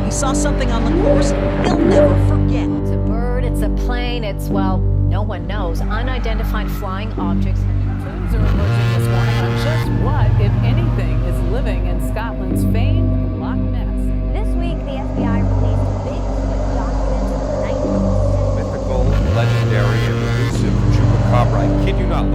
he saw something on the course he'll never forget. It's a bird, it's a plane, it's, well, no one knows. Unidentified flying objects. Clues are emerging this morning on just what, if anything, is living in Scotland's famed Loch Ness. This week, the FBI released Bigfoot documents from the 1960s. Mythical, legendary, and elusive chupacabra. I kid you not.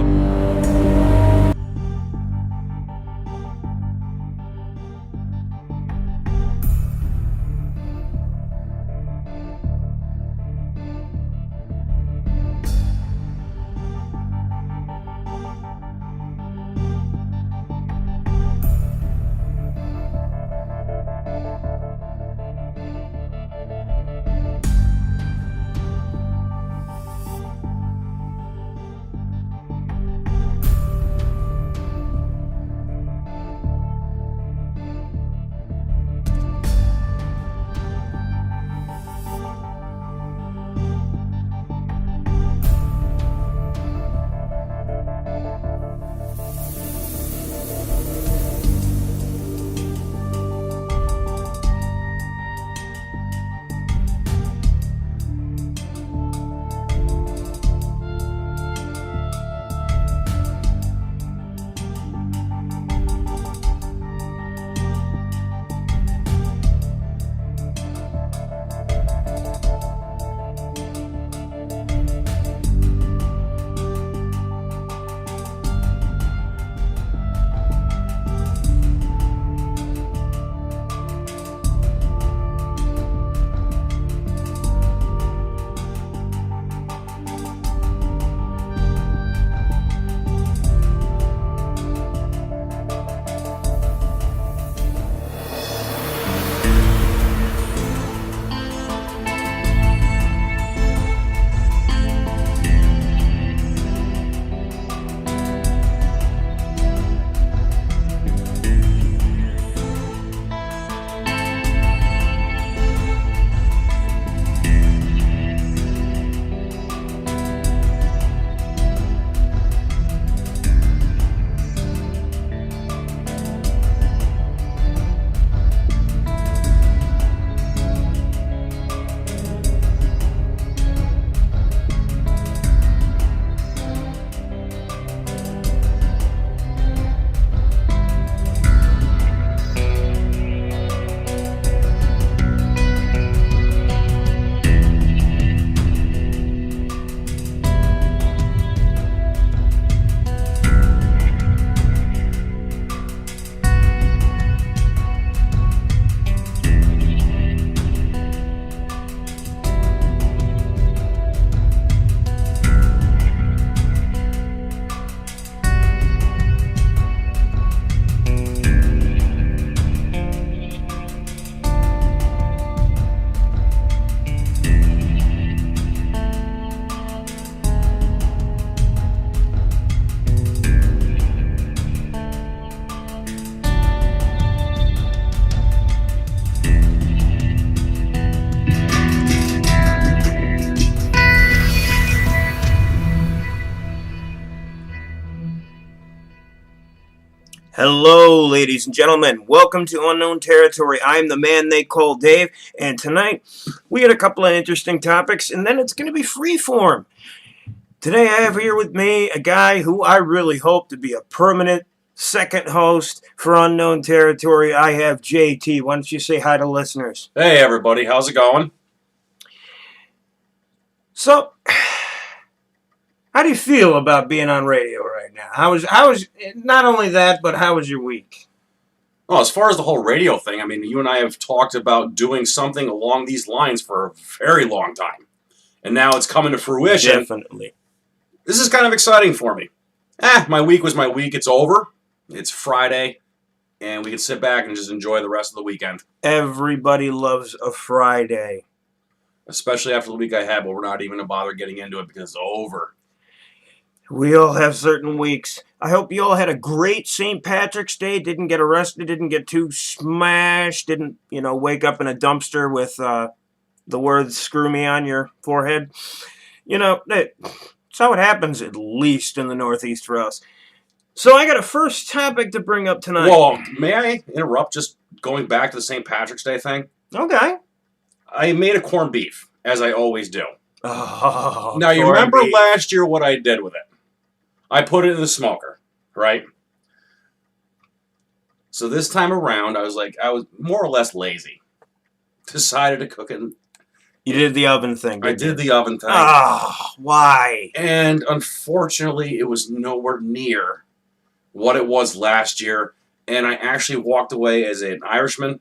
Hello, ladies and gentlemen. Welcome to Unknown Territory. I'm the man they call Dave, and tonight we had a couple of interesting topics, and then it's going to be freeform. Today I have here with me a guy who I really hope to be a permanent second host for Unknown Territory. I have JT. Why don't you say hi to listeners? Hey, everybody. How's it going? So, how do you feel about being on radio right now? How was not only that, but how was your week? Well, as far as the whole radio thing, I mean, you and I have talked about doing something along these lines for a very long time. And now it's coming to fruition. Definitely. This is kind of exciting for me. My week was my week. It's over. It's Friday. And we can sit back and just enjoy the rest of the weekend. Everybody loves a Friday. Especially after the week I had, but we're not even going to bother getting into it because it's over. We all have certain weeks. I hope you all had a great St. Patrick's Day. Didn't get arrested. Didn't get too smashed. Didn't, wake up in a dumpster with the words "screw me" on your forehead. That's how it happens, at least in the Northeast for us. So I got a first topic to bring up tonight. Well, may I interrupt just going back to the St. Patrick's Day thing? Okay. I made a corned beef, as I always do. Oh, Now, you corned remember beef. last year what I did with it? I put it in the smoker, right? So this time around, I was more or less lazy. Decided to cook it. You did the oven thing, I didn't you? did the oven thing. Ah, why? And unfortunately, it was nowhere near what it was last year. And I actually walked away as an Irishman,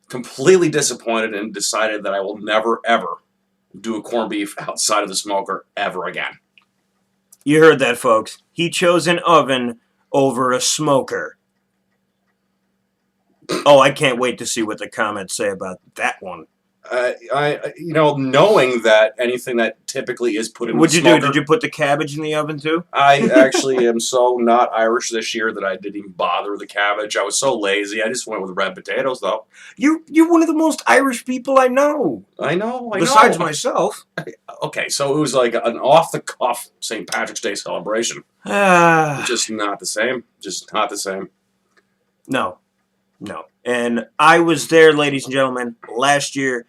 completely disappointed, and decided that I will never, ever do a corned beef outside of the smoker ever again. You heard that, folks. He chose an oven over a smoker. Oh, I can't wait to see what the comments say about that one. Knowing that anything that typically is put in What'd the you smoker, do? Did you put the cabbage in the oven too? I actually am so not Irish this year that I didn't even bother with the cabbage. I was so lazy. I just went with red potatoes, though. You're one of the most Irish people I know. I know. Besides myself. Okay, so it was like an off-the-cuff St. Patrick's Day celebration. Ah, Just not the same. Just not the same. no. And I was there, ladies and gentlemen, last year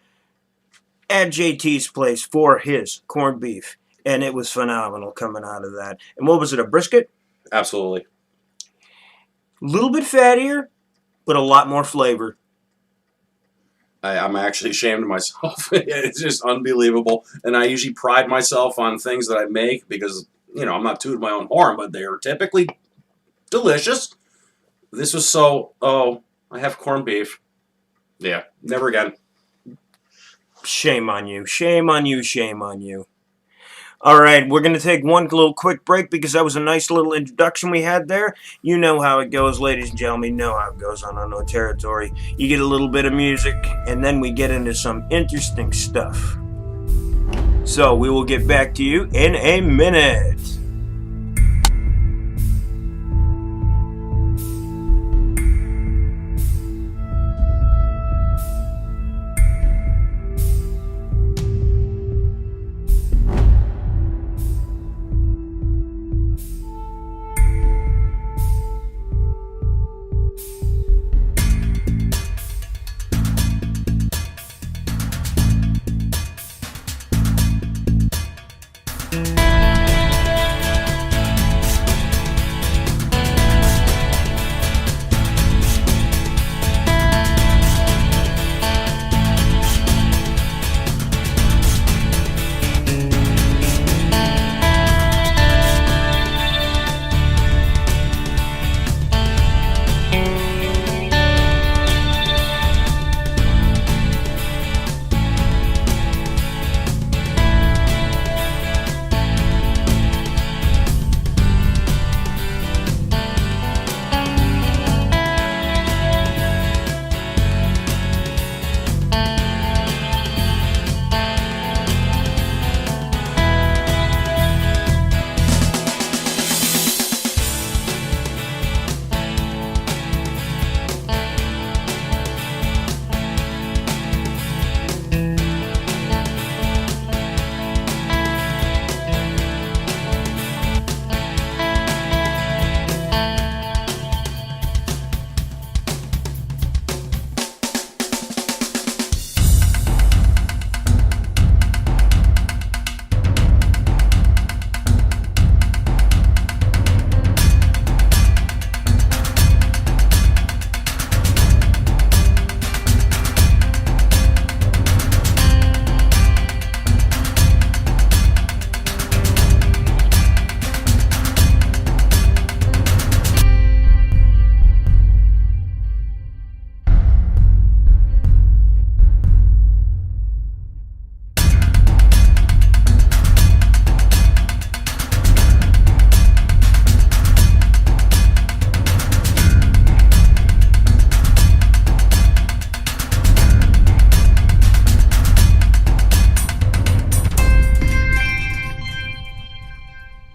at JT's place for his corned beef. And it was phenomenal coming out of that. And what was it, a brisket? Absolutely. A little bit fattier, but a lot more flavor. I'm actually ashamed of myself. It's just unbelievable. And I usually pride myself on things that I make because, I'm not tooting my own horn, but they are typically delicious. This was I have corned beef. Yeah, never again. Shame on you. Shame on you. Shame on you. All right, we're going to take one little quick break because that was a nice little introduction we had there. You know how it goes, ladies and gentlemen. You know how it goes on Unknown Territory. You get a little bit of music, and then we get into some interesting stuff. So we will get back to you in a minute.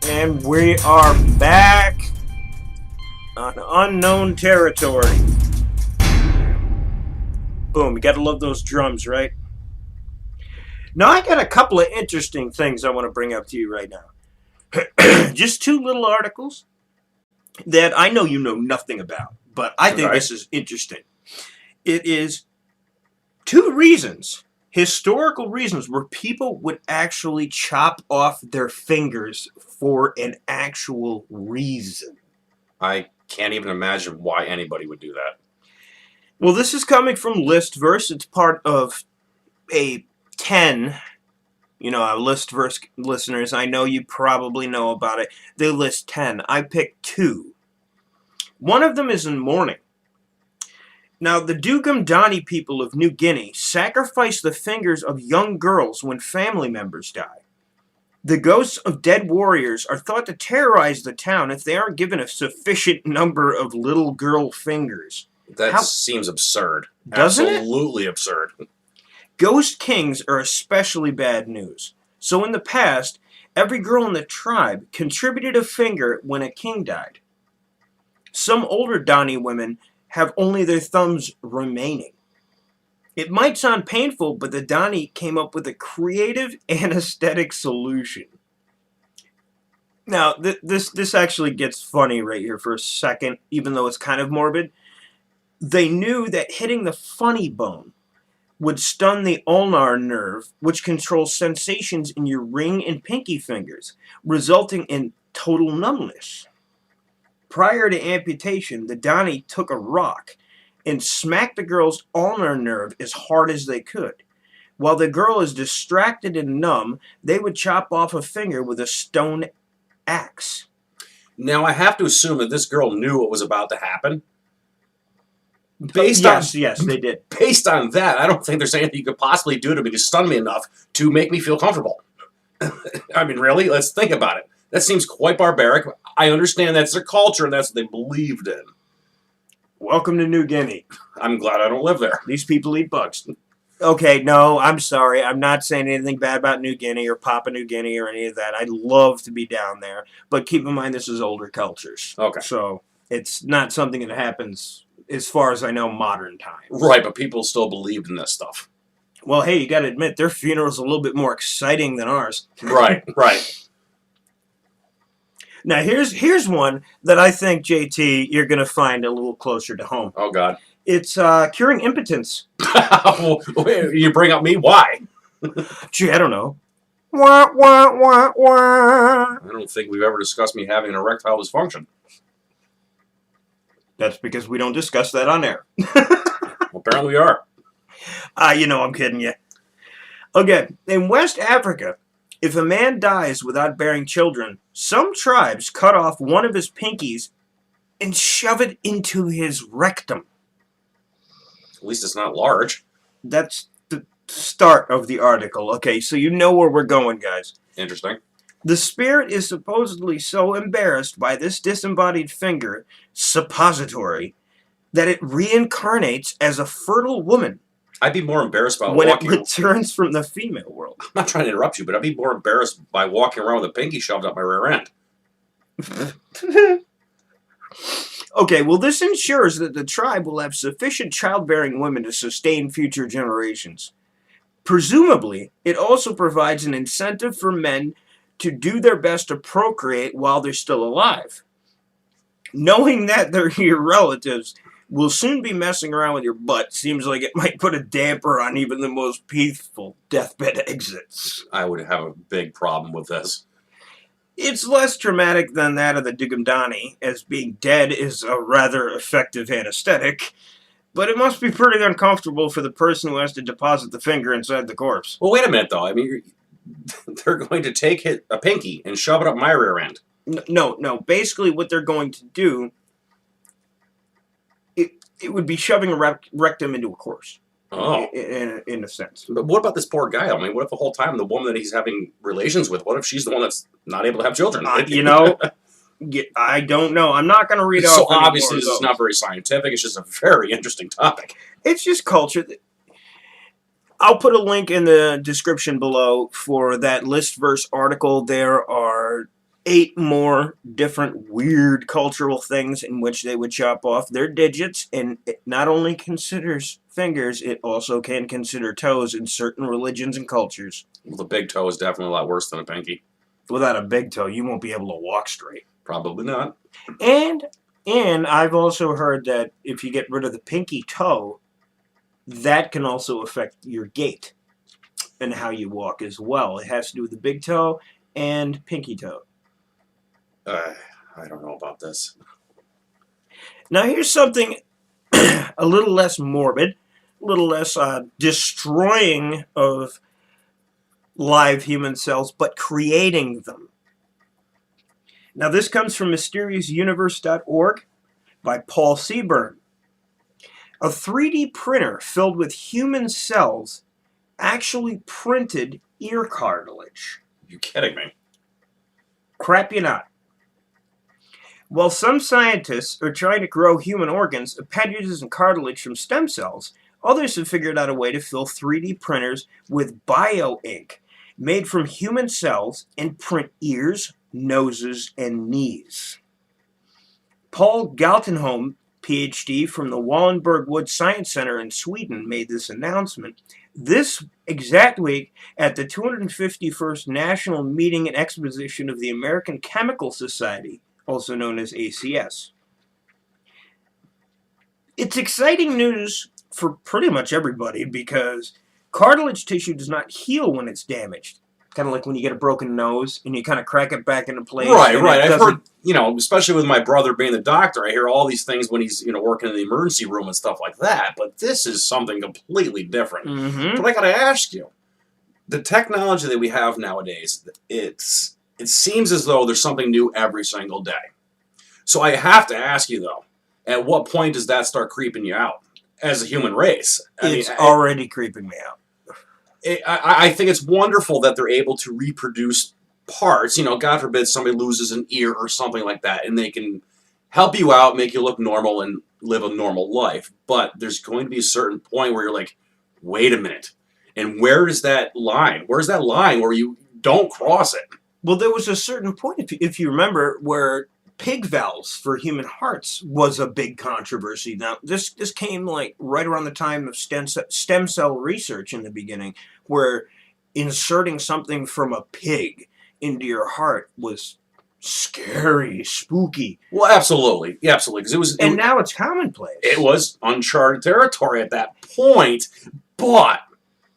And we are back on Unknown Territory. Boom, you gotta love those drums, right? Now, I got a couple of interesting things I want to bring up to you right now. Just two little articles that I know you know nothing about, but I think Okay. this is interesting. It is 2 reasons historical reasons where people would actually chop off their fingers for an actual reason. I can't even imagine why anybody would do that. Well, this is coming from Listverse. It's part of a 10. Listverse listeners, I know you probably know about it. They list 10. I picked 2. One of them is in mourning. Now, the Dugam-Dani people of New Guinea sacrifice the fingers of young girls when family members die. The ghosts of dead warriors are thought to terrorize the town if they aren't given a sufficient number of little girl fingers. That seems absurd. Doesn't it? Absolutely absurd. Ghost kings are especially bad news. So in the past, every girl in the tribe contributed a finger when a king died. Some older Dani women have only their thumbs remaining. It might sound painful, but the Dani came up with a creative anesthetic solution. Now, this actually gets funny right here for a second, even though it's kind of morbid. They knew that hitting the funny bone would stun the ulnar nerve, which controls sensations in your ring and pinky fingers, resulting in total numbness. Prior to amputation, the Dani took a rock and smacked the girl's ulnar nerve as hard as they could. While the girl is distracted and numb, they would chop off a finger with a stone axe. Now, I have to assume that this girl knew what was about to happen. Yes, they did. Based on that, I don't think there's anything you could possibly do to me to stun me enough to make me feel comfortable. I mean, really? Let's think about it. That seems quite barbaric. I understand that's their culture and that's what they believed in. Welcome to New Guinea. I'm glad I don't live there. These people eat bugs. Okay, no, I'm sorry. I'm not saying anything bad about New Guinea or Papua New Guinea or any of that. I'd love to be down there. But keep in mind, this is older cultures. Okay. So it's not something that happens, as far as I know, modern times. Right, but people still believed in this stuff. Well, hey, you got to admit, their funeral's a little bit more exciting than ours. Right. Now, here's one that I think, JT, you're going to find a little closer to home. Oh, God. It's curing impotence. You bring up me? Why? Gee, I don't know. Wah, wah, wah, wah. I don't think we've ever discussed me having an erectile dysfunction. That's because we don't discuss that on air. Well, apparently we are. I'm kidding you. Okay, in West Africa, if a man dies without bearing children, some tribes cut off one of his pinkies and shove it into his rectum. At least it's not large. That's the start of the article. Okay, so you know where we're going, guys. Interesting. The spirit is supposedly so embarrassed by this disembodied finger, suppository, that it reincarnates as a fertile woman I'd be more embarrassed by when walking. it returns from the female world. I'm not trying to interrupt you, but I'd be more embarrassed by walking around with a pinky shoved up my rear end. Okay, well, this ensures that the tribe will have sufficient childbearing women to sustain future generations. Presumably, it also provides an incentive for men to do their best to procreate while they're still alive. Knowing that they're your relatives will soon be messing around with your butt seems like it might put a damper on even the most peaceful deathbed exits. I would have a big problem with this. It's less traumatic than that of the Dugam-Dani, as being dead is a rather effective anesthetic, but it must be pretty uncomfortable for the person who has to deposit the finger inside the corpse. Well, wait a minute, though. I mean, they're going to take a pinky and shove it up my rear end. No. Basically, what they're going to do, it would be shoving a rectum into a corpse. Oh. In a sense. But what about this poor guy? I mean, what if the whole time the woman that he's having relations with, what if she's the one that's not able to have children? I don't know. I'm not going to read off. So obviously this is not very scientific. It's just a very interesting topic. It's just culture. I'll put a link in the description below for that Listverse article. There are 8 more different weird cultural things in which they would chop off their digits, and it not only considers fingers, it also can consider toes in certain religions and cultures. Well, the big toe is definitely a lot worse than a pinky. Without a big toe, you won't be able to walk straight. Probably not. And I've also heard that if you get rid of the pinky toe, that can also affect your gait. and how you walk as well. It has to do with the big toe and pinky toe. I don't know about this. Now here's something a little less morbid, a little less destroying of live human cells, but creating them. Now this comes from mysteriousuniverse.org by Paul Seaburn. A 3D printer filled with human cells actually printed ear cartilage. You kidding me? Crap you not. While some scientists are trying to grow human organs, appendages, and cartilage from stem cells, others have figured out a way to fill 3D printers with bio-ink made from human cells and print ears, noses, and knees. Paul Galtenholm, PhD from the Wallenberg Wood Science Center in Sweden, made this announcement this exact week at the 251st National Meeting and Exposition of the American Chemical Society, also known as ACS. It's exciting news for pretty much everybody because cartilage tissue does not heal when it's damaged. Kind of like when you get a broken nose and you kind of crack it back into place. Right. I've heard, especially with my brother being the doctor, I hear all these things when he's, working in the emergency room and stuff like that. But this is something completely different. Mm-hmm. But I got to ask you, the technology that we have nowadays, it seems as though there's something new every single day. So I have to ask you, though, at what point does that start creeping you out as a human race? It's already creeping me out. I think it's wonderful that they're able to reproduce parts. God forbid somebody loses an ear or something like that, and they can help you out, make you look normal, and live a normal life. But there's going to be a certain point where you're like, wait a minute. And where is that line? Where's that line where you don't cross it? Well, there was a certain point, if you remember, where pig valves for human hearts was a big controversy. Now, this came like right around the time of stem cell research in the beginning, where inserting something from a pig into your heart was scary, spooky. Well, absolutely, because now it's commonplace. It was uncharted territory at that point, but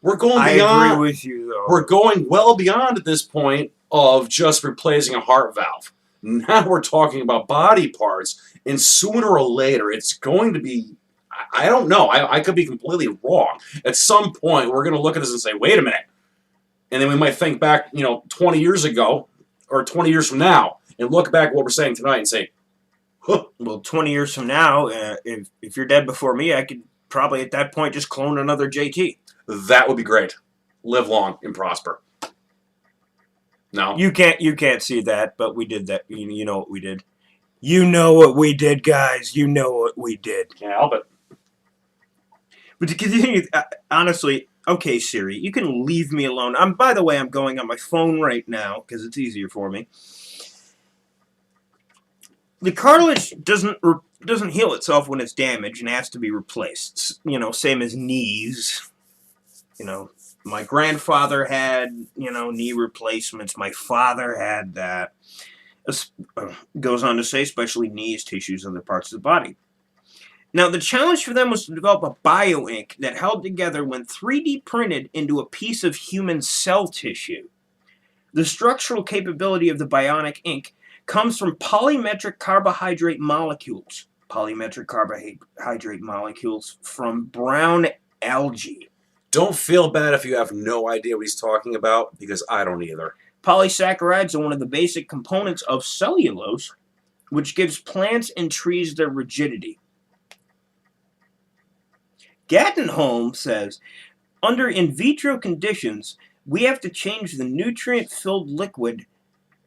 we're going beyond. I agree with you, though. We're going well beyond at this point of just replacing a heart valve. Now we're talking about body parts, and sooner or later it's going to be, I don't know, I could be completely wrong. At some point we're going to look at this and say, wait a minute. And then we might think back, 20 years ago, or 20 years from now, and look back at what we're saying tonight and say, huh. Well, 20 years from now, if you're dead before me, I could probably at that point just clone another JT. That would be great. Live long and prosper. No. You can't see that, but we did that. You know what we did. You know what we did, guys. You know what we did. Can't help it. But to continue, honestly, okay, Siri, you can leave me alone. By the way, I'm going on my phone right now because it's easier for me. The cartilage doesn't heal itself when it's damaged and has to be replaced. Same as knees. My grandfather had, knee replacements. My father had that. Goes on to say, especially knees, tissues, other parts of the body. Now, the challenge for them was to develop a bio-ink that held together when 3D printed into a piece of human cell tissue. The structural capability of the bionic ink comes from polymetric carbohydrate molecules. Polymetric carbohydrate molecules from brown algae. Don't feel bad if you have no idea what he's talking about, because I don't either. Polysaccharides are one of the basic components of cellulose, which gives plants and trees their rigidity. Gattenholm says, under in vitro conditions, we have to change the nutrient-filled liquid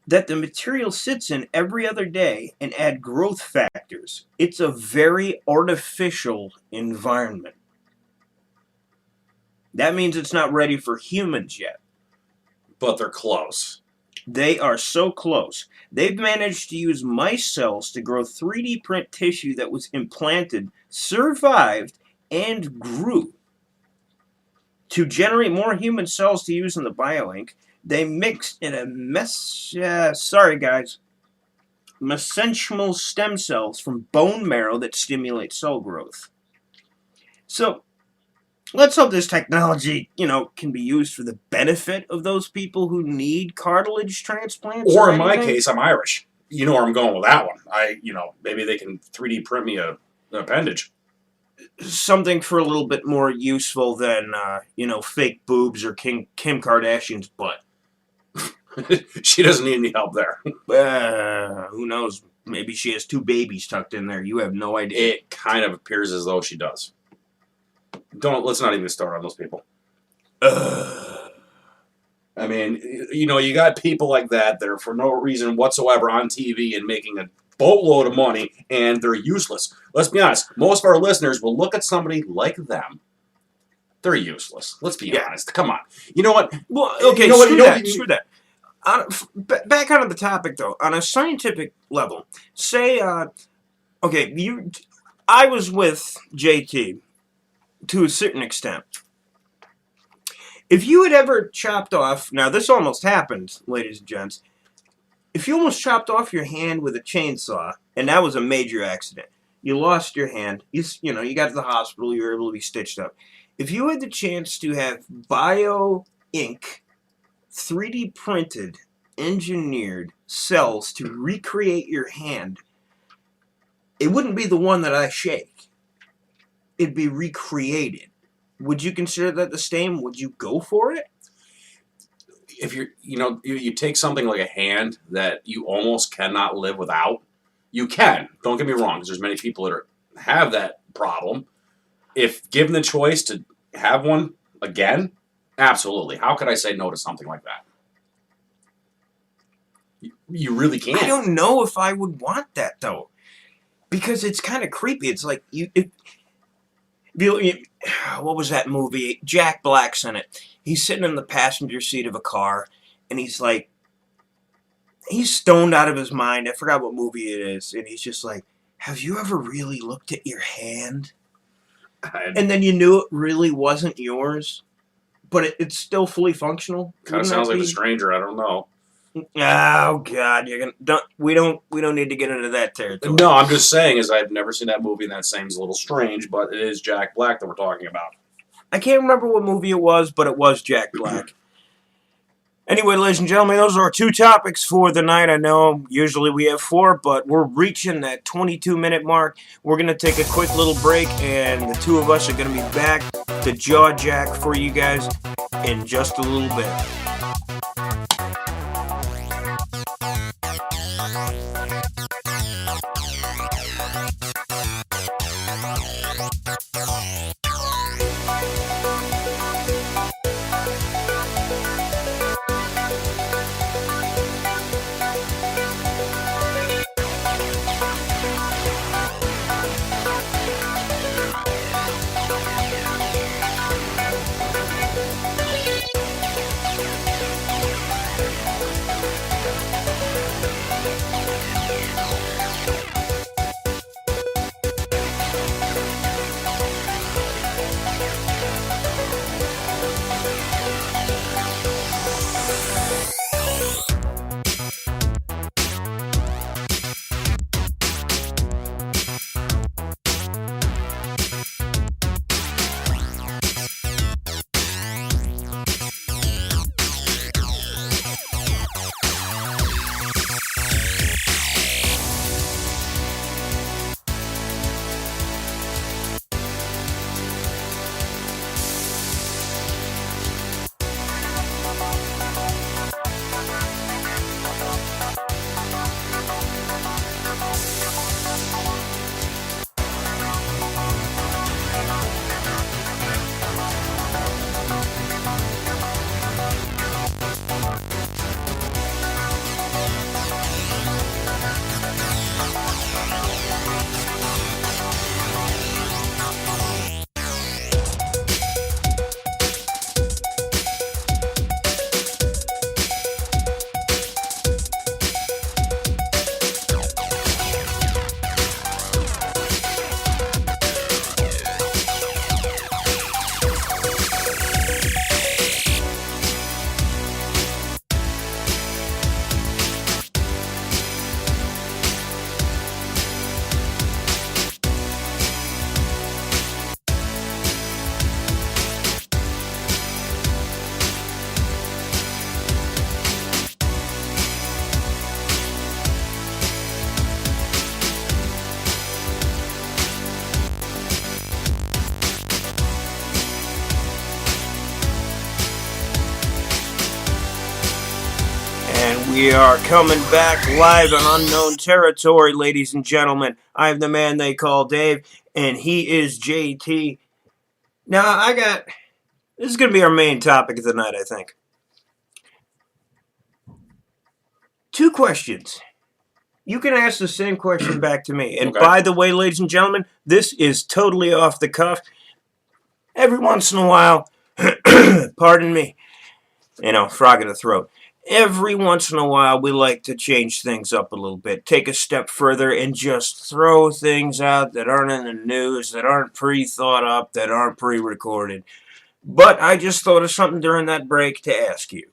that the material sits in every other day and add growth factors. It's a very artificial environment. That means it's not ready for humans yet. But they're close. They are so close. They've managed to use mice cells to grow 3D print tissue that was implanted, survived, and grew. To generate more human cells to use in the bioink, they mixed in a mesenchymal stem cells from bone marrow that stimulate cell growth. So, let's hope this technology, can be used for the benefit of those people who need cartilage transplants. Or in my anything. case, I'm Irish. You know where I'm going with that one. Maybe they can 3D print me an appendage. Something for a little bit more useful than, fake boobs or Kim Kardashian's butt. She doesn't need any help there. Who knows? Maybe she has 2 babies tucked in there. You have no idea. It kind of appears as though she does. Let's not even start on those people. I mean, you got people like that are for no reason whatsoever on TV and making a boatload of money, and they're useless. Let's be honest. Most of our listeners will look at somebody like them. They're useless. Let's be honest. Come on. You know what? Well, okay, screw that. Back onto the topic, though. On a scientific level, say, I was with JT to a certain extent. If you had ever chopped off, now this almost happened, ladies and gents, if you almost chopped off your hand with a chainsaw, and that was a major accident, you lost your hand, you got to the hospital, you were able to be stitched up. If you had the chance to have bio ink, 3D printed, engineered cells to recreate your hand, it wouldn't be the one that I shake. It'd be recreated. Would you consider that the same? Would you go for it? If you take something like a hand that you almost cannot live without, you can. Don't get me wrong, because there's many people that have that problem. If given the choice to have one again, absolutely. How could I say no to something like that? You really can't. I don't know if I would want that, though. Because it's kind of creepy. It's like, what was that movie? Jack Black's in it. He's sitting in the passenger seat of a car, and he's stoned out of his mind. I forgot what movie it is. And he's just like, have you ever really looked at your hand? And then you knew it really wasn't yours, but it's still fully functional. Kind of sounds like The Stranger. I don't know. Oh God, we don't need to get into that territory. No, I'm just saying, I've never seen that movie, and that seems a little strange. But it is Jack Black that we're talking about. I can't remember what movie it was, but it was Jack Black. Anyway, ladies and gentlemen, those are our 2 topics for the night. I know usually we have 4, but we're reaching that 22-minute mark. We're going to take a quick little break, and the 2 of us are going to be back to jaw jack for you guys in just a little bit. We are coming back live on unknown territory, ladies and gentlemen. I'm the man they call Dave, and he is JT. Now, this is going to be our main topic of the night, I think. 2 questions. You can ask the same question back to me. And Okay. by the way, ladies and gentlemen, this is totally off the cuff. Every once in a while, pardon me, frog in the throat. Every once in a while, we like to change things up a little bit, take a step further, and just throw things out that aren't in the news, that aren't pre-thought up, that aren't pre-recorded. But I just thought of something during that break to ask you.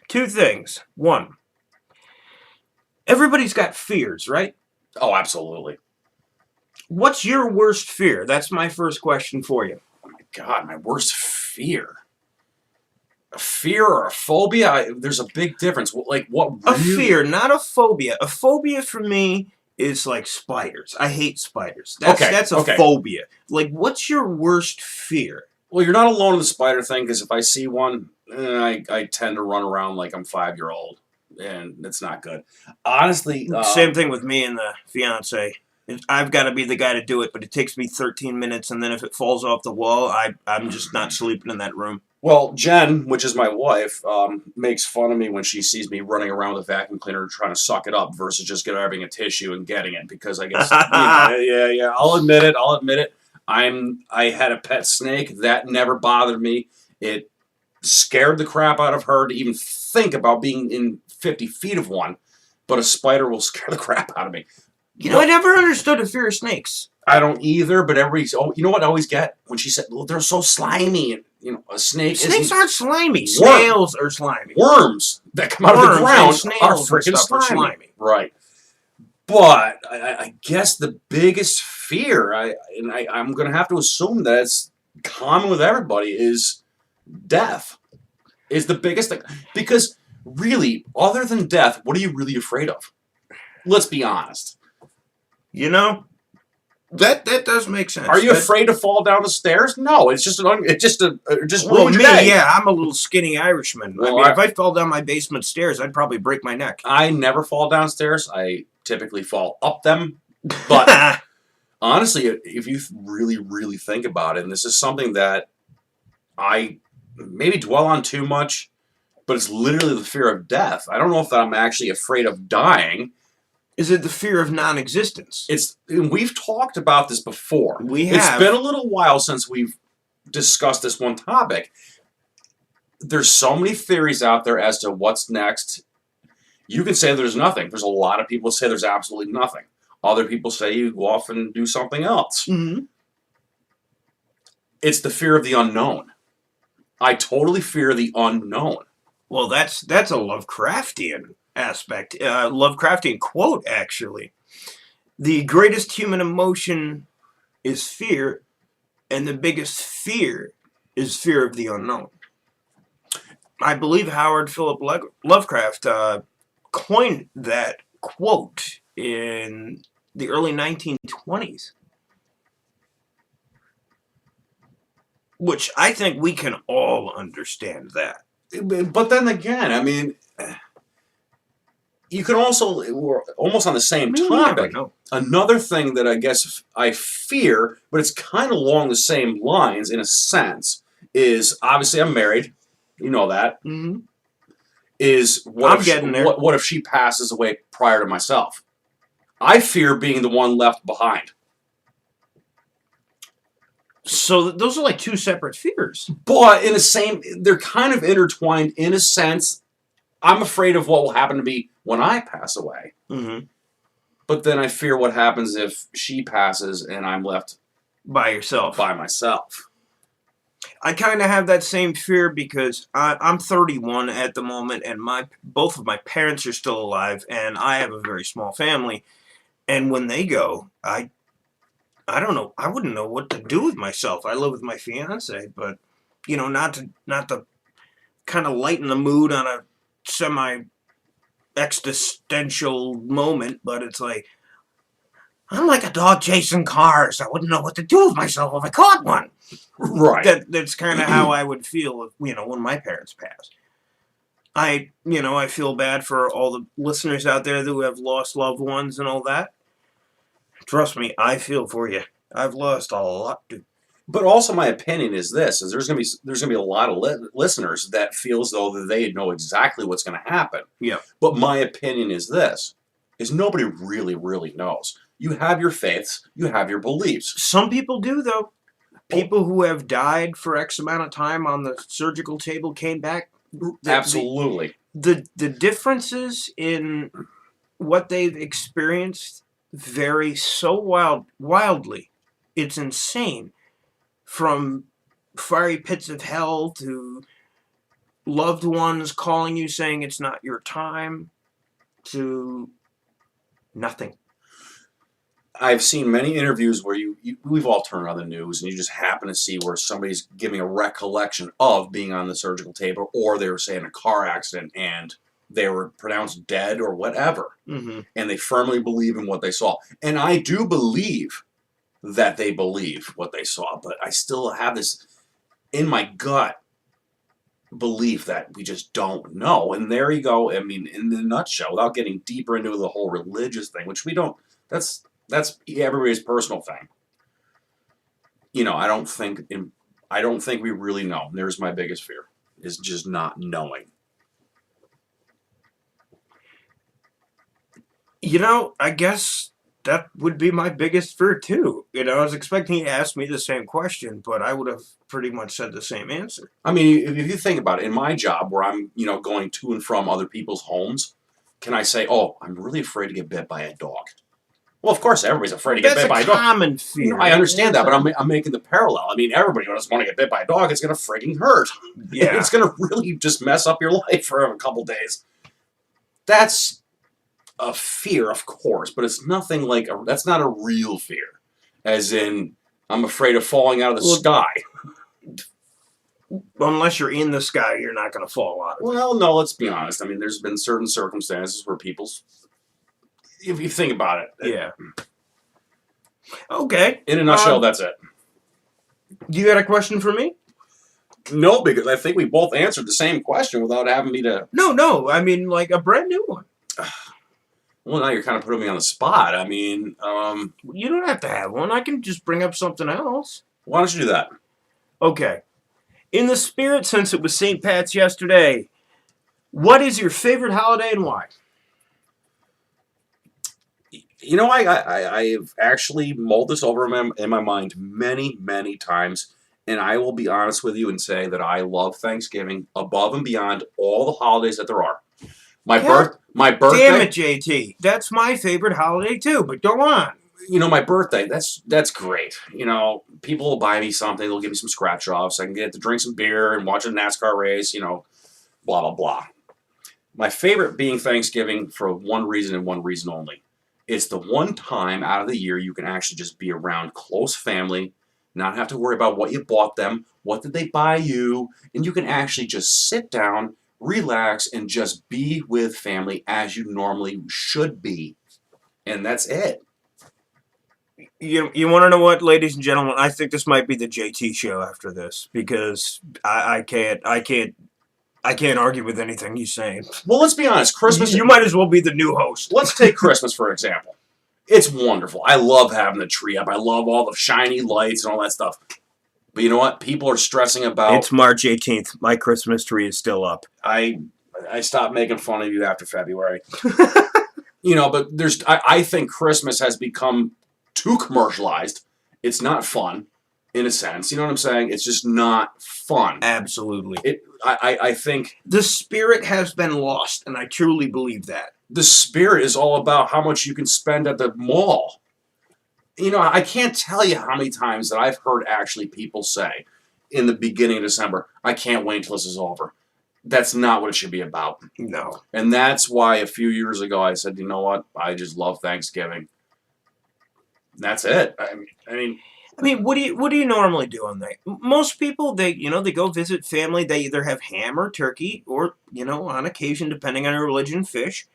2 things. 1, everybody's got fears, right? Oh, absolutely. What's your worst fear? That's my first question for you. Oh my God, my worst fear. A fear or a phobia? There's a big difference. Like what? A Really? fear, not a phobia. A phobia for me is like spiders. I hate spiders. That's a phobia. Like, what's your worst fear? Well, you're not alone in the spider thing, because if I see one, I tend to run around like I'm 5-year-old, and it's not good. Honestly, Same thing with me and the fiance. I've got to be the guy to do it, but it takes me 13 minutes, and then if it falls off the wall, I'm just not sleeping in that room. Well, Jen, which is my wife, makes fun of me when she sees me running around with a vacuum cleaner trying to suck it up versus just grabbing a tissue and getting it, because I guess, yeah, I'll admit it. I had a pet snake. That never bothered me. It scared the crap out of her to even think about being in 50 feet of one, but a spider will scare the crap out of me. I never understood the fear of snakes. I don't either, but you know what I always get? When she said, well, they're so slimy. A snake Snakes aren't slimy. Worms. Snails are slimy. Worms that come out of the ground are snails freaking and stuff are slimy. Right. But I guess the biggest fear, I'm going to have to assume that it's common with everybody, is death. Is the biggest thing. Because really, other than death, what are you really afraid of? Let's be honest. That does make sense. Are you afraid to fall down the stairs? No, it's just ruins Well, your me, day. yeah, I'm a little skinny Irishman. Well, if I fell down my basement stairs, I'd probably break my neck. I never fall downstairs. I typically fall up them. But honestly, if you really, really think about it, and this is something that I maybe dwell on too much, but it's literally the fear of death. I don't know if I'm actually afraid of dying. Is it the fear of non-existence? We've talked about this before. We have. It's been a little while since we've discussed this one topic. There's so many theories out there as to what's next. You can say there's nothing. There's a lot of people say there's absolutely nothing. Other people say you go off and do something else. Mm-hmm. It's the fear of the unknown. I totally fear the unknown. Well, that's a Lovecraftian aspect. Lovecraftian quote, actually. The greatest human emotion is fear, and the biggest fear is fear of the unknown. I believe Howard Philip Lovecraft coined that quote in the early 1920s. Which I think we can all understand that. But then again, I mean, you can also, we're almost on the same topic. Another thing that I guess I fear, but it's kind of along the same lines in a sense, is obviously I'm married. You know that. Mm-hmm. What if she passes away prior to myself? I fear being the one left behind. So those are like 2 separate fears. But they're kind of intertwined in a sense. I'm afraid of what will happen to me when I pass away. Mm-hmm. But then I fear what happens if she passes and I'm left by yourself. By myself. I kind of have that same fear because I'm 31 at the moment, and both of my parents are still alive, and I have a very small family. And when they go, I don't know. I wouldn't know what to do with myself. I live with my fiance, but not to kind of lighten the mood on a semi-existential moment. But it's like, I'm like a dog chasing cars. I wouldn't know what to do with myself if I caught one. Right. That's kind of how I would feel, when my parents passed. I feel bad for all the listeners out there who have lost loved ones and all that. Trust me, I feel for you. I've lost a lot too. But also, my opinion is this: is there's gonna be a lot of listeners that feel as though that they know exactly what's going to happen. Yeah. But my opinion is this: is nobody really knows. You have your faiths, you have your beliefs. Some people do, though. People who have died for X amount of time on the surgical table came back. Absolutely. The differences in what they've experienced vary so wildly. It's insane. From fiery pits of hell to loved ones calling you saying it's not your time to nothing. I've seen many interviews where we've all turned on the news and you just happen to see where somebody's giving a recollection of being on the surgical table, or they were saying a car accident and they were pronounced dead or whatever. Mm-hmm. And they firmly believe in what they saw. And I do believe that they believe what they saw, but I still have this in my gut belief that we just don't know. And there you go. I mean, in the nutshell, without getting deeper into the whole religious thing, which we don't, that's everybody's personal thing. I don't think we really know. And there's my biggest fear, is just not knowing. I guess that would be my biggest fear too. I was expecting you to ask me the same question, but I would have pretty much said the same answer. I mean, if you think about it, in my job where I'm, going to and from other people's homes, can I say, oh, I'm really afraid to get bit by a dog? Well, of course, everybody's afraid to get bit by a dog. That's a common fear. I understand that, but I'm making the parallel. I mean, everybody doesn't want to get bit by a dog. It's going to frigging hurt. Yeah. It's going to really just mess up your life for a couple days. That's a fear, of course, but it's nothing like that's not a real fear. As in, I'm afraid of falling out of the sky. Unless you're in the sky, you're not going to fall out of it. Well, no, let's be honest. I mean, there's been certain circumstances where if you think about it. Yeah. Okay. In a nutshell, that's it. You got a question for me? No, because I think we both answered the same question without having me to... No. I mean, like a brand new one. Well, now you're kind of putting me on the spot. I mean... You don't have to have one. I can just bring up something else. Why don't you do that? Okay. In the spirit, since it was St. Pat's yesterday, what is your favorite holiday and why? I've actually mulled this over in my mind many, many times, and I will be honest with you and say that I love Thanksgiving above and beyond all the holidays that there are. My birthday. Damn it, JT. That's my favorite holiday too, but go on. My birthday, that's great. People will buy me something, they'll give me some scratch offs, I can get to drink some beer and watch a NASCAR race, blah, blah, blah. My favorite being Thanksgiving for one reason and one reason only. It's the one time out of the year you can actually just be around close family, not have to worry about what you bought them, what did they buy you, and you can actually just sit down, relax, and just be with family as you normally should be. And that's it. You want to know what, ladies and gentlemen? I think this might be the JT show after this, because I can't argue with anything he's saying. Well, let's be honest. Christmas... You might as well be the new host. Let's take Christmas, for example. It's wonderful. I love having the tree up. I love all the shiny lights and all that stuff. But you know what? People are stressing about... It's March 18th. My Christmas tree is still up. I stopped making fun of you after February. But I think Christmas has become too commercialized. It's not fun, in a sense. You know what I'm saying? It's just not fun. Absolutely. I think... The spirit has been lost, and I truly believe that. The spirit is all about how much you can spend at the mall. I can't tell you how many times that I've heard actually people say in the beginning of December, I can't wait until this is over. That's not what it should be about. No. And that's why a few years ago I said, you know what? I just love Thanksgiving. That's it. I mean, what do you normally do on that? Most people, they go visit family. They either have ham or turkey, or on occasion, depending on your religion, fish.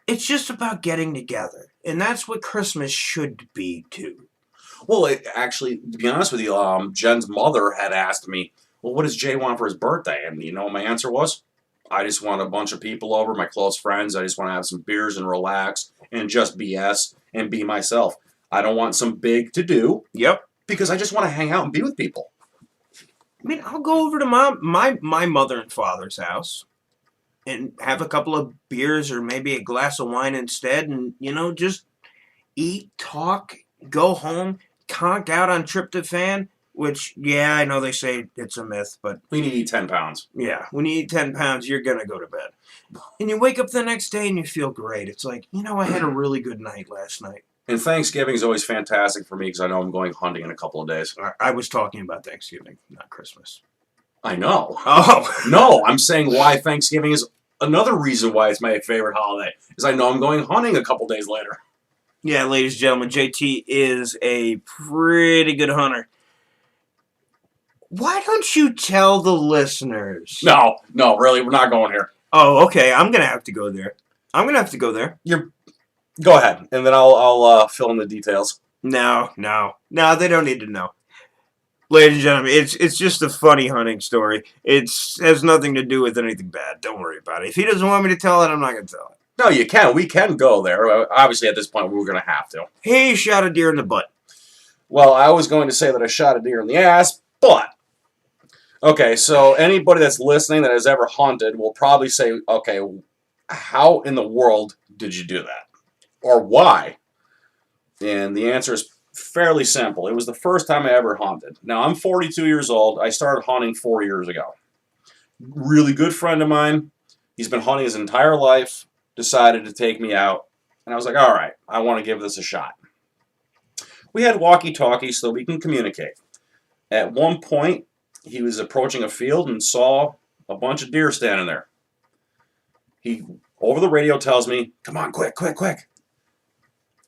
It's just about getting together, and that's what Christmas should be too. Well, actually, to be honest with you, Jen's mother had asked me, well, what does Jay want for his birthday? And you know what my answer was? I just want a bunch of people over, my close friends. I just want to have some beers and relax and just BS and be myself. I don't want some big to-do. Yep. Because I just want to hang out and be with people. I mean, I'll go over to my mother and father's house and have a couple of beers or maybe a glass of wine instead and, just eat, talk, go home, conk out on tryptophan, which, yeah, I know they say it's a myth, but... We need to eat 10 pounds. Yeah, when you eat 10 pounds, you're going to go to bed. And you wake up the next day and you feel great. It's like, I had a really good night last night. And Thanksgiving is always fantastic for me because I know I'm going hunting in a couple of days. I was talking about Thanksgiving, not Christmas. I know. Oh. No, I'm saying why Thanksgiving is another reason why it's my favorite holiday. Is I know I'm going hunting a couple days later. Yeah, ladies and gentlemen, JT is a pretty good hunter. Why don't you tell the listeners? No, really, we're not going here. Oh, okay, I'm going to have to go there. Go ahead, and then I'll fill in the details. No, they don't need to know. Ladies and gentlemen, it's just a funny hunting story. It has nothing to do with anything bad. Don't worry about it. If he doesn't want me to tell it, I'm not going to tell it. No, you can. We can go there. Obviously, at this point, we're going to have to. He shot a deer in the butt. Well, I was going to say that I shot a deer in the ass, but... Okay, so anybody that's listening that has ever hunted will probably say, okay, how in the world did you do that? Or why? And the answer is fairly simple. It was the first time I ever hunted. Now, I'm 42 years old. I started hunting 4 years ago. Really good friend of mine. He's been hunting his entire life. Decided to take me out. And I was like, all right, I want to give this a shot. We had walkie-talkies so we can communicate. At one point, he was approaching a field and saw a bunch of deer standing there. He, over the radio, tells me, come on, quick.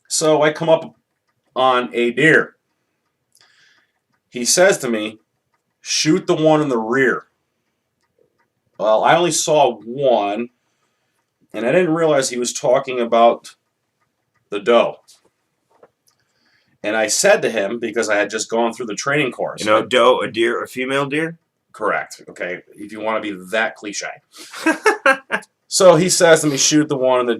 So I come up on a deer. He says to me, shoot the one in the rear. Well, I only saw one, and I didn't realize he was talking about the doe. And I said to him, because I had just gone through the training course. Doe, a deer, a female deer? Correct. Okay, if you want to be that cliche. So he says to me, shoot the one in the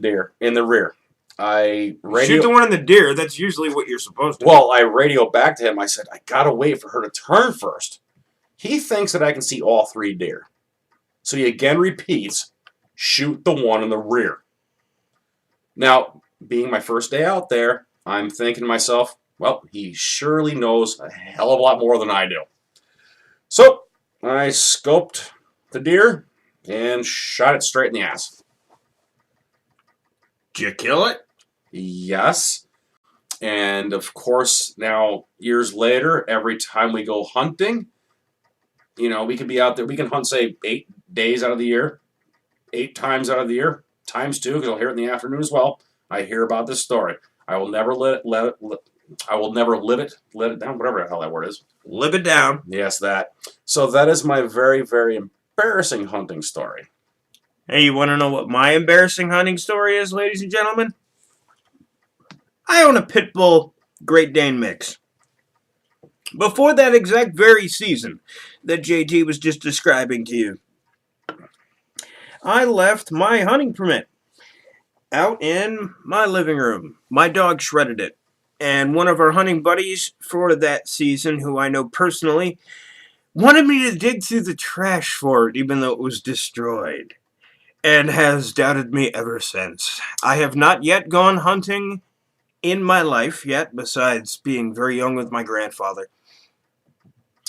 rear. Shoot the one in the deer, that's usually what you're supposed to do. Well, I radio back to him. I said, I got to wait for her to turn first. He thinks that I can see all 3 deer. So he again repeats, shoot the one in the rear. Now, being my first day out there, I'm thinking to myself, well, he surely knows a hell of a lot more than I do. So I scoped the deer and shot it straight in the ass. Did you kill it? Yes. And of course, now years later, every time we go hunting, we can be out there. We can hunt, say, 8 days out of the year, 8 times out of the year, times 2, because I'll hear it in the afternoon as well. I hear about this story. I will never let it down, whatever the hell that word is. Live it down. Yes, that. So that is my very, very embarrassing hunting story. Hey, you want to know what my embarrassing hunting story is, ladies and gentlemen? I own a pit bull Great Dane mix. Before that exact very season that JT was just describing to you, I left my hunting permit out in my living room. My dog shredded it. And one of our hunting buddies for that season, who I know personally, wanted me to dig through the trash for it, even though it was destroyed. And has doubted me ever since. I have not yet gone hunting in my life yet, besides being very young with my grandfather.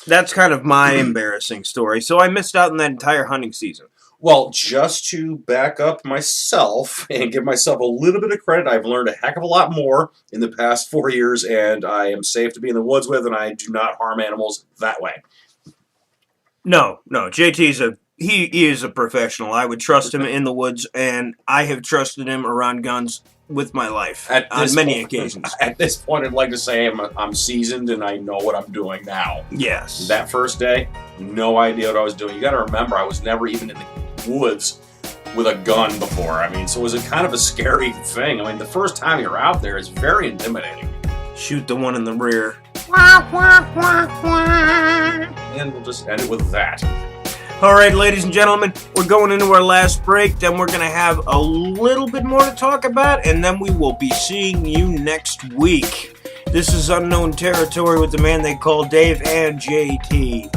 That's kind of my embarrassing story. So I missed out on that entire hunting season. Well, just to back up myself and give myself a little bit of credit, I've learned a heck of a lot more in the past 4 years, and I am safe to be in the woods with, and I do not harm animals that way. No, JT's he is a professional. I would trust him in the woods, and I have trusted him around guns with my life on many occasions. At this point, I'd like to say I'm seasoned and I know what I'm doing now. Yes. That first day, no idea what I was doing. You got to remember, I was never even in the woods with a gun before. So it was a kind of a scary thing. The first time you're out there is very intimidating. Shoot the one in the rear. And think we'll just end it with that. All right, ladies and gentlemen, we're going into our last break. Then we're going to have a little bit more to talk about, and then we will be seeing you next week. This is Unknown Territory with the man they call Dave and JT.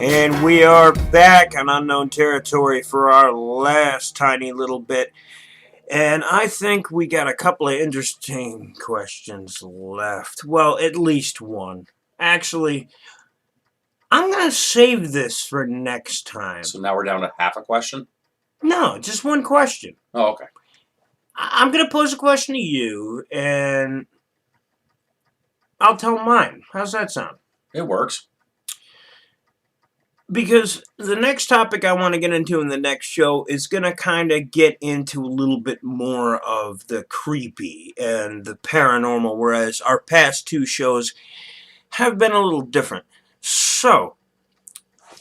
And we are back on Unknown Territory for our last tiny little bit. And I think we got a couple of interesting questions left. Well, at least one. Actually, I'm going to save this for next time. So now we're down to half a question? No, just one question. Oh, okay. I'm going to pose a question to you, and I'll tell mine. How's that sound? It works. Because the next topic I want to get into in the next show is going to kind of get into a little bit more of the creepy and the paranormal, whereas our past two shows have been a little different. So,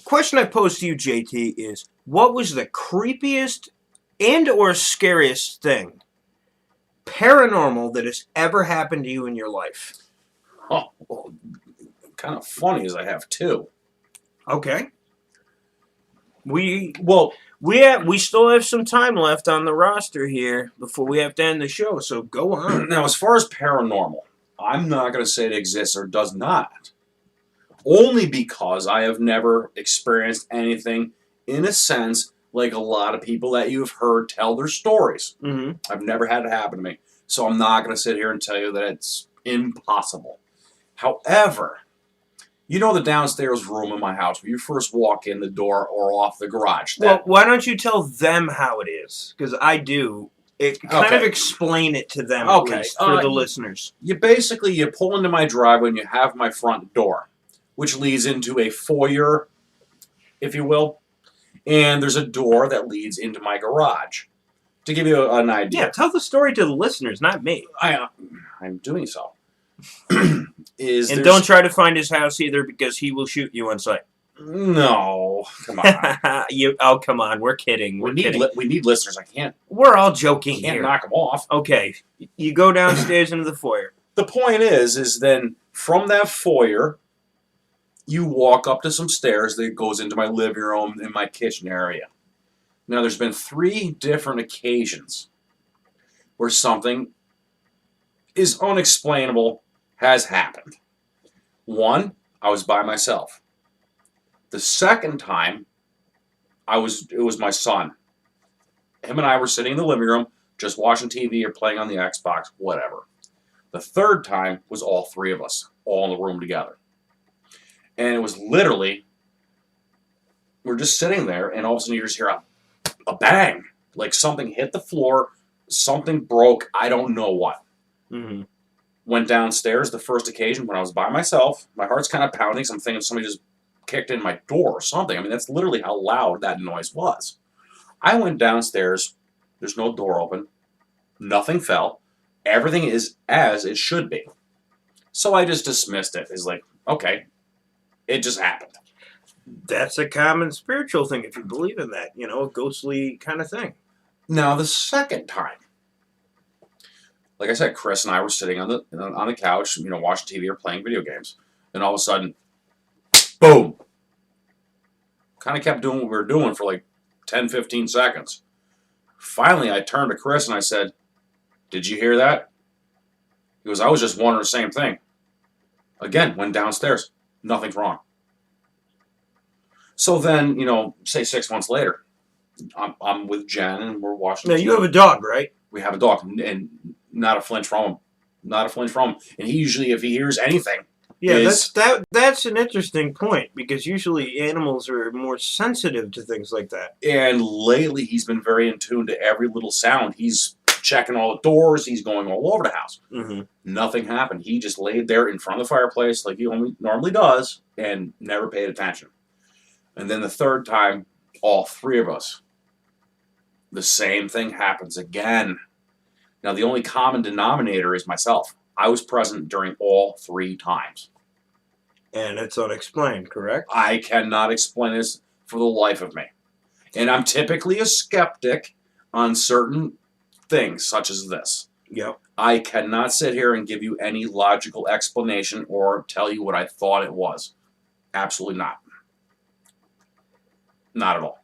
question I pose to you, JT, is what was the creepiest and or scariest thing paranormal that has ever happened to you in your life? Oh, well, kind of funny as I have two. Okay. We still have some time left on the roster here before we have to end the show, so go on. Now, as far as paranormal, I'm not going to say it exists or does not. Only because I have never experienced anything in a sense, like a lot of people that you've heard tell their stories. Mm-hmm. I've never had it happen to me. So I'm not going to sit here and tell you that it's impossible. However, you know the downstairs room in my house where you first walk in the door or off the garage. Well, why don't you tell them how it is? Because I do. Kind of explain it to them, at least, for the listeners. You pull into my driveway and you have my front door, which leads into a foyer, if you will. And there's a door that leads into my garage. To give you an idea. Yeah, tell the story to the listeners, not me. I'm doing so. Don't try to find his house either, because he will shoot you on sight. No, come on. Come on, we're kidding. We need listeners. I can't. We're all joking Can't here. knock them off. Okay, you go downstairs into the foyer. The point is then from that foyer, you walk up to some stairs that goes into my living room and my kitchen area. Now, there's been 3 different occasions where something is unexplainable has happened. One, I was by myself. The second time, it was my son. Him and I were sitting in the living room, just watching TV or playing on the Xbox, whatever. The third time was all 3 of us, all in the room together. And it was literally, we're just sitting there, and all of a sudden you just hear a bang. Like something hit the floor, something broke, I don't know what. Mm-hmm. Went downstairs the first occasion when I was by myself. My heart's kind of pounding, so I'm thinking somebody just kicked in my door or something. I mean, that's literally how loud that noise was. I went downstairs, there's no door open, nothing fell, everything is as it should be. So I just dismissed it as like, okay, it just happened. That's a common spiritual thing, if you believe in that, a ghostly kind of thing. Now, the second time, like I said, Chris and I were sitting on the couch, watching TV or playing video games. And all of a sudden, boom! Kind of kept doing what we were doing for like 10, 15 seconds. Finally, I turned to Chris and I said, "Did you hear that?" He goes, "I was just wondering the same thing." Again, went downstairs. Nothing's wrong. So then, say 6 months later, I'm with Jen and we're watching. Now, you have a dog, right? We have a dog, and not a flinch from him. Not a flinch from him. And he usually, if he hears anything, yeah, that's an interesting point, because usually animals are more sensitive to things like that. And lately, he's been very in tune to every little sound. He's checking all the doors. He's going all over the house. Mm-hmm. Nothing happened. He just laid there in front of the fireplace like he normally does and never paid attention. And then the third time, all 3 of us, the same thing happens again. Now, the only common denominator is myself. I was present during all 3 times. And it's unexplained, correct? I cannot explain this for the life of me. And I'm typically a skeptic on certain things, such as this. Yep. I cannot sit here and give you any logical explanation or tell you what I thought it was. Absolutely not. Not at all.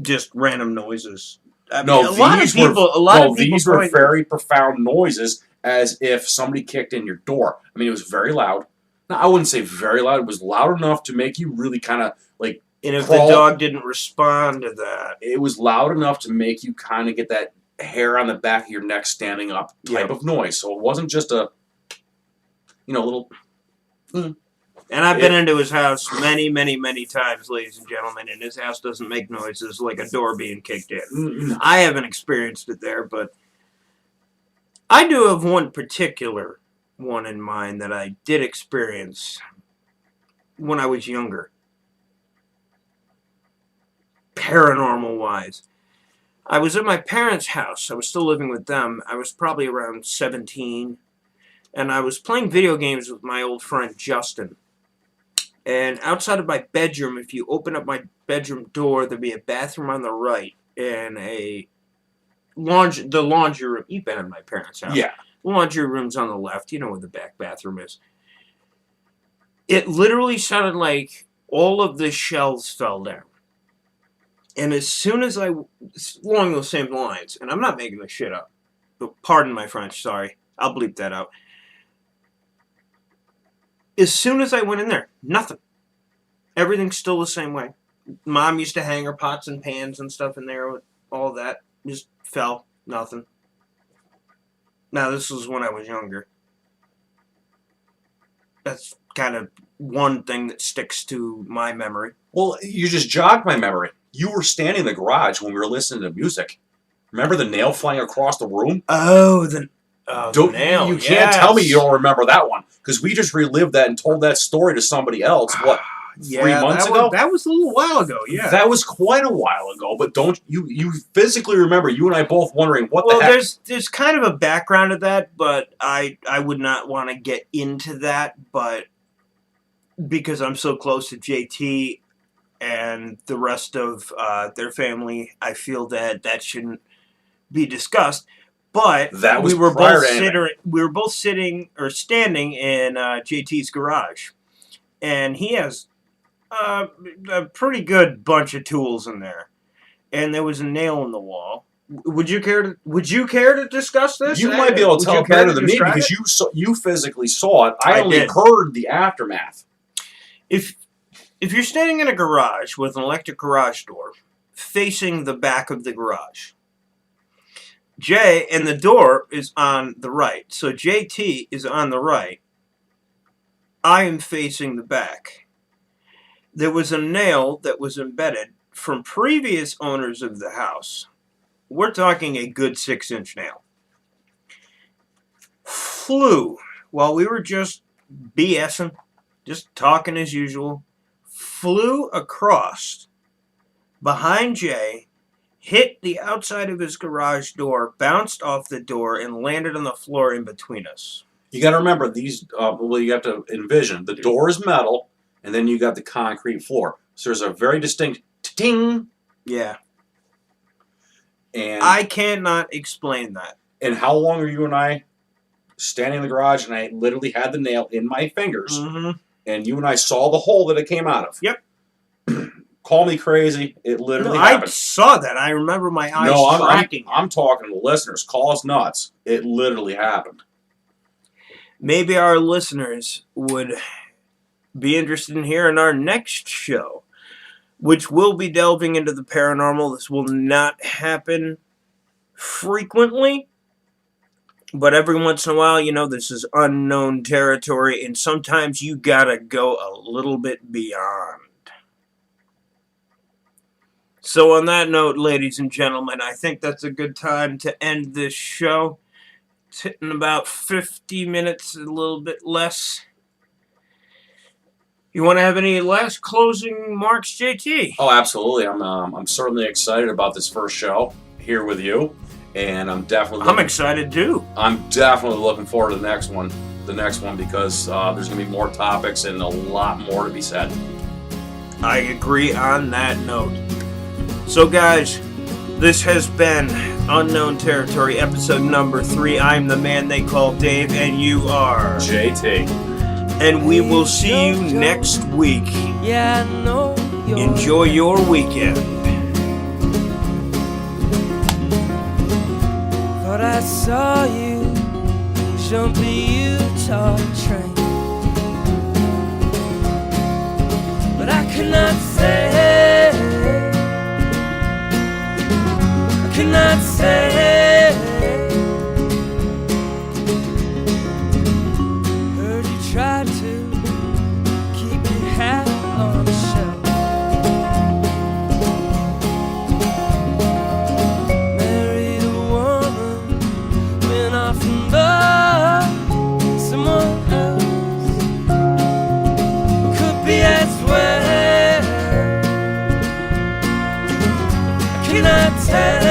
Just random noises. I mean, No, a lot of people these were very profound noises, as if somebody kicked in your door. I mean, it was very loud. Now, I wouldn't say very loud. It was loud enough to make you really kind of like. And if the dog didn't respond to that, it was loud enough to make you kind of get that hair on the back of your neck standing up type of noise. So it wasn't just a, little. And I've been into his house many, many, many times, ladies and gentlemen, and his house doesn't make noises like a door being kicked in. I haven't experienced it there, but I do have one particular one in mind that I did experience when I was younger. Paranormal-wise. I was at my parents' house. I was still living with them. I was probably around 17, and I was playing video games with my old friend Justin. And outside of my bedroom, if you open up my bedroom door, there'd be a bathroom on the right and the laundry room. You've been at my parents' house. Yeah. The laundry room's on the left. You know where the back bathroom is. It literally sounded like all of the shelves fell down. And as soon as along those same lines, and I'm not making this shit up. Pardon my French, sorry. I'll bleep that out. As soon as I went in there, nothing. Everything's still the same way. Mom used to hang her pots and pans and stuff in there with all that. Just fell. Nothing. Now, this was when I was younger. That's kind of one thing that sticks to my memory. Well, you just jogged my memory. You were standing in the garage when we were listening to music. Remember the nail flying across the room? Oh, the nail. You can't tell me you don't remember that one, because we just relived that and told that story to somebody else. What? 3 months ago? That was a little while ago, yeah. That was quite a while ago, but don't you physically remember, you and I both wondering what the heck? Well, there's kind of a background to that, but I would not want to get into that, but because I'm so close to JT and the rest of their family, I feel that shouldn't be discussed. But that was we were prior both standing in JT's garage, and he has a pretty good bunch of tools in there, and there was a nail in the wall. Would you care to discuss this? You might be able to tell it better than me because you physically saw it. I only heard the aftermath. If you're standing in a garage with an electric garage door facing the back of the garage, and the door is on the right, so JT is on the right. I am facing the back. There was a nail that was embedded from previous owners of the house. We're talking a good 6-inch nail. Flew while we were just BSing, just talking as usual. Flew across behind Jay, hit the outside of his garage door, bounced off the door, and landed on the floor in between us. You got to remember these. You have to envision the door is metal, and then you got the concrete floor. So there's a very distinct ting. Yeah. And I cannot explain that. And how long are you and I standing in the garage, and I literally had the nail in my fingers, and you and I saw the hole that it came out of. Yep. Call me crazy. It literally happened. I saw that. I remember my eyes tracking. I'm talking to listeners. Call us nuts. It literally happened. Maybe our listeners would be interested in hearing our next show, which will be delving into the paranormal. This will not happen frequently, but every once in a while, this is unknown territory, and sometimes you gotta go a little bit beyond. So on that note, ladies and gentlemen, I think that's a good time to end this show. It's hitting about 50 minutes, a little bit less. You want to have any last closing marks, JT? Oh, absolutely. I'm certainly excited about this first show here with you, and I'm excited too. I'm definitely looking forward to the next one. Because there's going to be more topics and a lot more to be said. I agree on that note. So, guys, this has been Unknown Territory, episode number 3. I'm the man they call Dave, and you are JT. And we will see you next week. Yeah, I know. Enjoy your weekend. Thought I saw you jump the Utah train, but I could not say. Cannot say. Heard you tried to keep your hat on the shelf. Married a woman, went off and loved someone else. Could be elsewhere. I cannot tell.